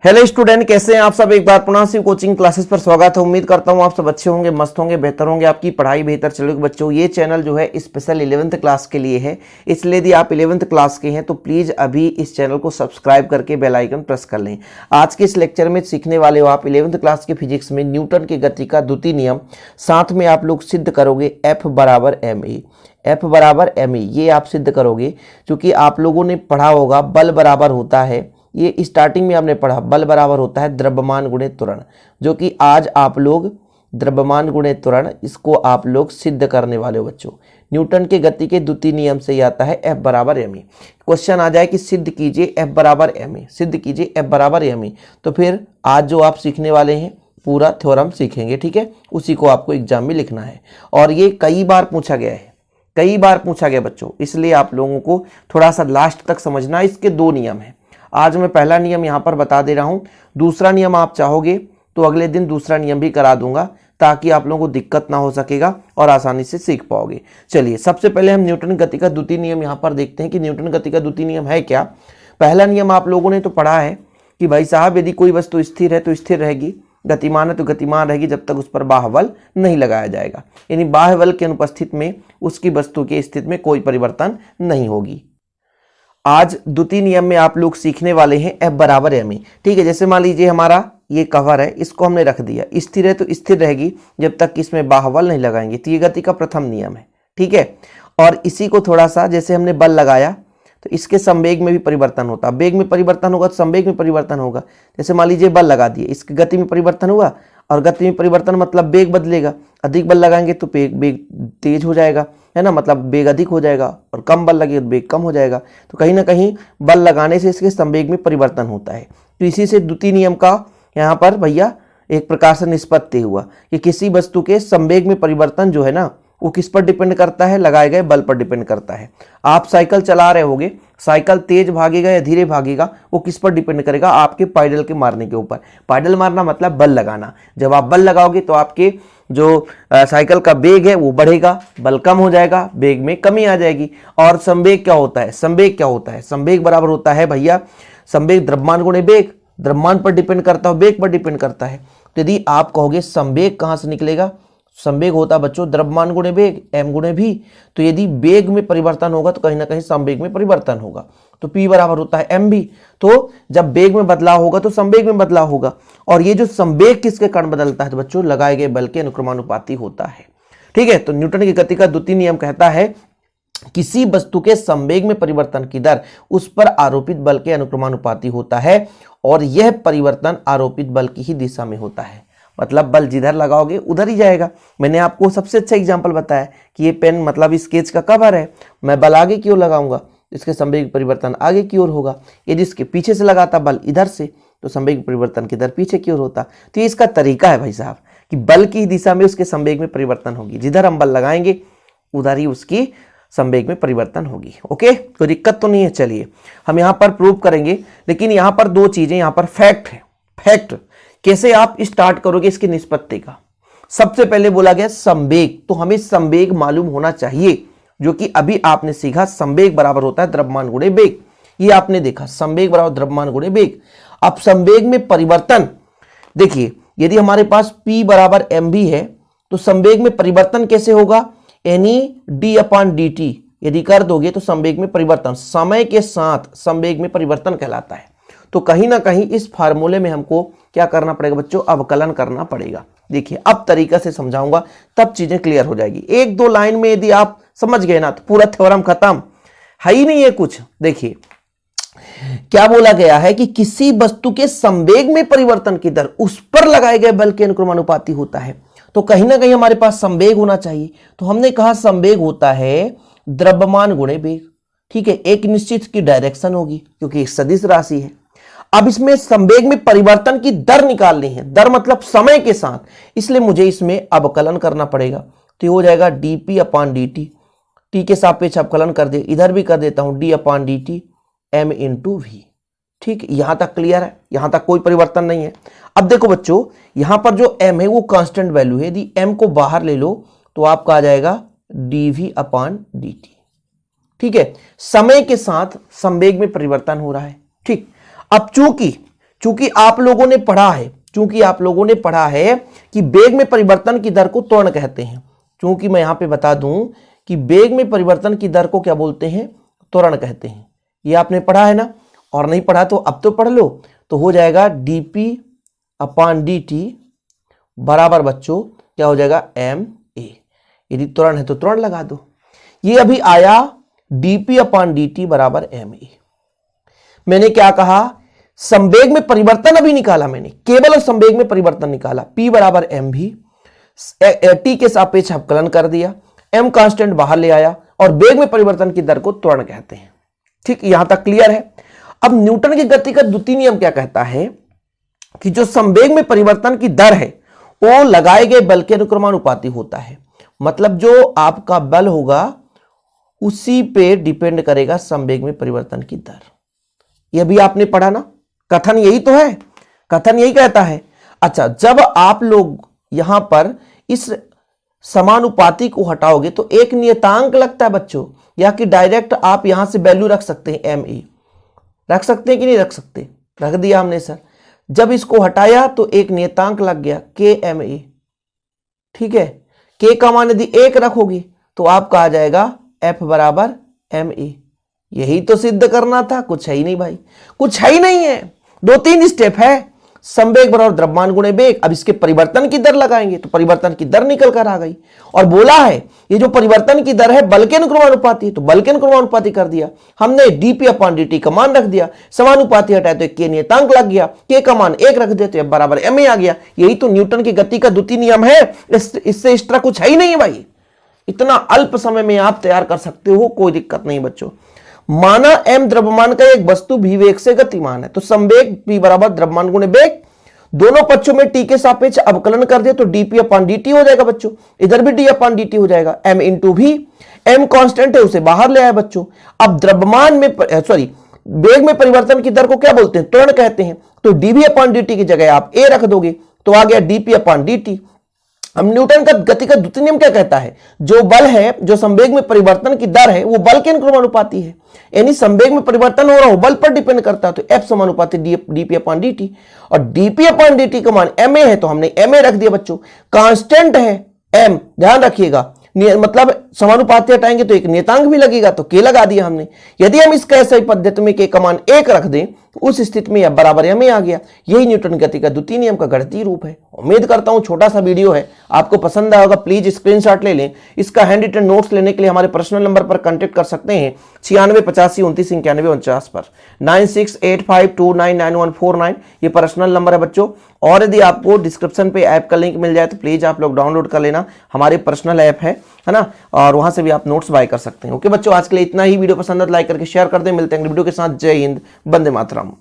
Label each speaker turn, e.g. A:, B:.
A: Hello student, कैसे हैं आप सब। एक बार पुनः शिव कोचिंग क्लासेस पर स्वागत है। उम्मीद करता हूं आप सब अच्छे होंगे, मस्त होंगे, बेहतर होंगे, आपकी पढ़ाई बेहतर चलेगी। बच्चों, ये चैनल जो है स्पेशल 11th क्लास के लिए है, इसलिए यदि आप 11th क्लास के हैं तो प्लीज़ अभी इस चैनल को सब्सक्राइब करके बेल आइकन प्रेस कर लें। आज के इस लेक्चर में सीखने वाले हो आप 11th क्लास के फिजिक्स में न्यूटन की गति का द्वितीय नियम, साथ में आप लोग सिद्ध करोगे F बराबर ma। F बराबर ma ये आप सिद्ध करोगे, क्योंकि आप लोगों ने पढ़ा होगा बल बराबर होता है, ये स्टार्टिंग में आपने पढ़ा, बल बराबर होता है द्रव्यमान गुणे त्वरण, जो कि आज आप लोग द्रव्यमान गुणे त्वरण इसको आप लोग सिद्ध करने वाले हो। बच्चों, न्यूटन के गति के द्वितीय नियम से ही आता है F बराबर ma। क्वेश्चन आ जाए कि सिद्ध कीजिए F बराबर ma, सिद्ध कीजिए F बराबर ma, तो फिर आज जो आप सीखने वाले हैं पूरा थ्योरम सीखेंगे, ठीक है। उसी को आपको एग्जाम में लिखना है और ये कई बार पूछा गया है, कई बार पूछा गया बच्चों, इसलिए आप लोगों को थोड़ा सा लास्ट तक समझना है। इसके दो नियम है, आज मैं पहला नियम यहां पर बता दे रहा हूं, दूसरा नियम आप चाहोगे तो अगले दिन दूसरा नियम भी करा दूंगा, ताकि आप लोगों को दिक्कत ना हो सकेगा और आसानी से सीख पाओगे। चलिए, सबसे पहले हम न्यूटन गति का द्वितीय नियम यहां पर देखते हैं कि न्यूटन गति का द्वितीय नियम है क्या। पहला नियम आप लोगों ने तो पढ़ा है कि भाई साहब, यदि कोई वस्तु स्थिर है तो स्थिर रहेगी, गतिमान है तो गतिमान रहेगी, जब तक उस पर बाह्य बल नहीं लगाया जाएगा, यानी बाह्य बल के अनुपस्थित में उसकी वस्तु की स्थिति में कोई परिवर्तन नहीं होगी। आज द्वितीय नियम में आप लोग सीखने वाले हैं F बराबर ma, ठीक है। जैसे मान लीजिए हमारा ये कवर है, इसको हमने रख दिया, स्थिर है तो स्थिर रहेगी जब तक इसमें बाह्य बल नहीं लगाएंगे, तो ये गति का प्रथम नियम है, ठीक है। और इसी को थोड़ा सा, जैसे हमने बल लगाया तो इसके संवेग में भी परिवर्तन होता है, वेग में परिवर्तन होगा तो संवेग में परिवर्तन होगा। जैसे मान लीजिए बल लगा दिए, इसकी गति में परिवर्तन हुआ, और गति में परिवर्तन मतलब वेग बदलेगा, अधिक बल लगाएंगे तो वेग तेज हो जाएगा, है ना, मतलब वेग अधिक हो जाएगा, और कम बल लगेगा तो वेग कम हो जाएगा। तो कहीं ना कहीं बल लगाने से इसके संवेग में परिवर्तन होता है। तो इसी से द्वितीय नियम का यहाँ पर भैया एक प्रकार से निष्पत्ति हुआ कि किसी वस्तु के संवेग में परिवर्तन जो है ना, वो किस पर डिपेंड करता है, लगाए गए बल पर डिपेंड करता है। आप साइकिल चला रहे होगे, साइकिल तेज भागेगा या धीरे भागेगा, वो किस पर डिपेंड करेगा, आपके पाइडल के मारने के ऊपर। पाइडल मारना मतलब बल लगाना। जब आप बल लगाओगे तो आपके जो साइकिल का वेग है वो बढ़ेगा, बल कम हो जाएगा, वेग में कमी आ जाएगी। और संवेग क्या होता है, संवेग क्या होता है, संवेग बराबर होता है भैया, संवेग द्रव्यमान गुणे वेग, द्रव्यमान पर डिपेंड करता है, वेग पर डिपेंड करता है। तो यदि आप कहोगे संवेग कहाँ से निकलेगा, संवेग होता है बच्चों द्रव्यमान गुणे वेग, m गुणे v। तो यदि वेग में परिवर्तन होगा तो कहीं ना कहीं संवेग में परिवर्तन होगा, तो p बराबर होता है mv। तो जब वेग में बदलाव होगा तो संवेग में बदलाव होगा, और ये जो संवेग किसके कारण बदलता है तो बच्चों लगाए गए बल के अनुक्रमानुपाती होता है, ठीक है। तो न्यूटन की गति का द्वितीय नियम कहता है किसी वस्तु के संवेग में परिवर्तन की दर उस पर आरोपित बल के अनुक्रमानुपाती होता है, और यह परिवर्तन आरोपित बल की ही दिशा में होता है। मतलब बल जिधर लगाओगे उधर ही जाएगा। मैंने आपको सबसे अच्छा एग्जांपल बताया कि ये पेन मतलब स्केच का कवर है, मैं बल आगे की ओर लगाऊंगा, इसके संवेग परिवर्तन आगे की ओर होगा। यदि इसके पीछे से लगाता बल इधर से तो संवेग परिवर्तन की दर पीछे की ओर होता। तो ये इसका तरीका है भाई साहब कि बल की दिशा में उसके संवेग में परिवर्तन होगी, जिधर हम बल लगाएंगे उधर ही उसकी संवेग में परिवर्तन होगी। ओके, कोई दिक्कत तो नहीं है। चलिए हम यहाँ पर प्रूव करेंगे, लेकिन यहाँ पर दो चीजें, यहाँ पर फैक्ट है। फैक्ट कैसे आप स्टार्ट करोगे इसकी निष्पत्ति का। सबसे पहले बोला गया संवेग, तो हमें संवेग मालूम होना चाहिए, जो कि अभी आपने सीखा संवेग बराबर होता है द्रव्यमान गुणे वेग। ये आपने देखा संवेग बराबर द्रव्यमान गुणे वेग। अब संवेग में परिवर्तन देखिए, यदि हमारे पास p बराबर mv है तो संवेग में परिवर्तन कैसे होगा, यानी d/dt यदि कर दोगे तो संवेग में परिवर्तन समय के साथ संवेग में परिवर्तन कहलाता है। तो कहीं ना कहीं इस फार्मूले में हमको क्या करना पड़ेगा बच्चों, अवकलन करना पड़ेगा। देखिए अब तरीका से समझाऊंगा तब चीजें क्लियर हो जाएगी। एक दो लाइन में यदि आप समझ गए ना तो पूरा थ्योरम खत्म, है ही नहीं है कुछ। देखिए क्या बोला गया है कि किसी वस्तु के संवेग में परिवर्तन की दर उस पर लगाए गए बल के अनुक्रमानुपाती होता है। तो कहीं ना कहीं हमारे पास संवेग होना चाहिए, तो हमने कहा संवेग होता है द्रव्यमान गुणे वेग, ठीक है। एक निश्चित की डायरेक्शन होगी क्योंकि एक सदिश राशि है। अब इसमें संवेग में परिवर्तन की दर निकालनी है, दर मतलब समय के साथ, इसलिए मुझे इसमें अवकलन करना पड़ेगा। तो ये हो जाएगा dp/dt, t के सापेक्ष अवकलन कर दे, इधर भी कर देता हूं d/dt m × v, ठीक। यहां तक क्लियर है, यहां तक कोई परिवर्तन नहीं है। अब देखो बच्चों, यहां पर जो m है वो कांस्टेंट वैल्यू है, यदि m को बाहर ले लो तो आपका आ जाएगा dv/dt, ठीक है। समय के साथ संवेग में परिवर्तन हो रहा है, ठीक। अब चूंकि चूंकि आप लोगों ने पढ़ा है कि वेग में परिवर्तन की दर को त्वरण कहते हैं। चूंकि मैं यहां पे बता दूं कि वेग में परिवर्तन की दर को क्या बोलते हैं, त्वरण कहते हैं। ये आपने पढ़ा है ना, और नहीं पढ़ा तो अब तो पढ़ लो। तो हो जाएगा dp/dt बराबर बच्चों क्या हो जाएगा, ma। यदि त्वरण है तो त्वरण लगा दो। ये अभी आया dp/dt बराबर ma। मैंने क्या कहा, संवेग में परिवर्तन अभी निकाला मैंने, केवल संवेग में परिवर्तन निकाला। p बराबर mv, t के सापेक्ष अवकलन कर दिया, m कांस्टेंट बाहर ले आया, और वेग में परिवर्तन की दर को त्वरण कहते हैं। ठीक, यहां तक क्लियर है। अब न्यूटन की गति का द्वितीय नियम क्या कहता है कि जो संवेग में परिवर्तन की दर है वो लगाए गए बल के अनुक्रमानुपाती होता है। मतलब जो आपका बल होगा उसी पे डिपेंड करेगा संवेग में परिवर्तन की दर। यह भी आपने पढ़ा ना, कथन यही तो है, कथन यही कहता है। अच्छा, जब आप लोग यहां पर इस समानुपाती को हटाओगे तो एक नियतांक लगता है बच्चों, या कि डायरेक्ट आप यहां से वैल्यू रख सकते हैं, ma रख सकते हैं कि नहीं रख सकते, रख दिया हमने सर। जब इसको हटाया तो एक नियतांक लग गया kma। ठीक है, k का मान यदि 1 रखोगे तो आपका आ जाएगा f बराबर ma। यही तो सिद्ध करना था, कुछ है ही नहीं भाई, कुछ है ही नहीं है। 2-3 स्टेप है, संवेग बराबर द्रव्यमान गुणे वेग। अब इसके परिवर्तन की दर लगाएंगे तो परिवर्तन की दर निकल कर आ गई, और बोला है ये जो परिवर्तन की दर है बल के अनुक्रमानुपाती है, तो बल के अनुक्रमानुपाती कर दिया हमने। dp/dt का मान रख दिया, समानुपाती हटाए तो k नियतांक लग गया, k का मान 1 रख दिया तो f बराबर ma आ गया। यही तो न्यूटन की गति का द्वितीय नियम है, इससे एक्स्ट्रा कुछ है ही नहीं है भाई। इतना अल्प समय में आप तैयार कर सकते हो, कोई दिक्कत नहीं बच्चों। माना m द्रव्यमान का एक वस्तु v वेग से गतिमान है, तो संवेग p बराबर द्रव्यमान गुणे वेग, दोनों पक्षों में t के सापेक्ष अवकलन कर दिया तो dp/dt हो जाएगा बच्चों। इधर भी d/dt हो जाएगा, m into v, m constant है उसे बाहर ले आया बच्चों। अब द्रव्यमान में वेग में परिवर्तन की दर को क्या बोलते हैं, त्वरण कहते हैं। तो dv/dt की जगह आप a रख दोगे तो आ गया dp/dt। अब न्यूटन का गति का द्वितीय नियम क्या कहता है, जो बल है, जो संवेग में परिवर्तन की दर है वो बल के अनुक्रमानुपाती है, यानी संवेग में परिवर्तन हो रहा हो बल पर डिपेंड करता है, तो f समानुपाती dp/dt। और dp/dt का मान ma है तो हमने ma रख दिया बच्चों। कांस्टेंट है m, ध्यान रखिएगा, मतलब समानुपाती हटाएंगे तो एक नियतांक भी लगेगा तो k लगा दिया हमने। यदि हम इस कैसे पद्धति में k का मान 1 रख दें उस स्थिति में f बराबर ma आ गया। यही न्यूटन गति का द्वितीय नियम का गणितीय रूप है। उम्मीद करता हूं छोटा सा वीडियो है, आपको पसंद आया होगा। प्लीज स्क्रीनशॉट ले लें। इसका हैंड रिटन नोट्स लेने के लिए हमारे पर्सनल नंबर पर कांटेक्ट कर सकते हैं 9685299149 पर, 9685299149 ये पर्सनल नंबर है बच्चों। और यदि आपको डिस्क्रिप्शन पे ऐप का लिंक मिल जाए तो प्लीज आप लोग डाउनलोड कर लेना, हमारे पर्सनल ऐप है ना, और वहां से भी आप नोट्स बाय कर सकते हैं। ओके बच्चों, आज के लिए इतना ही। वीडियो पसंद है लाइक करके शेयर कर दें। मिलते हैं वीडियो के साथ। जय हिंद, वंदे मातरम।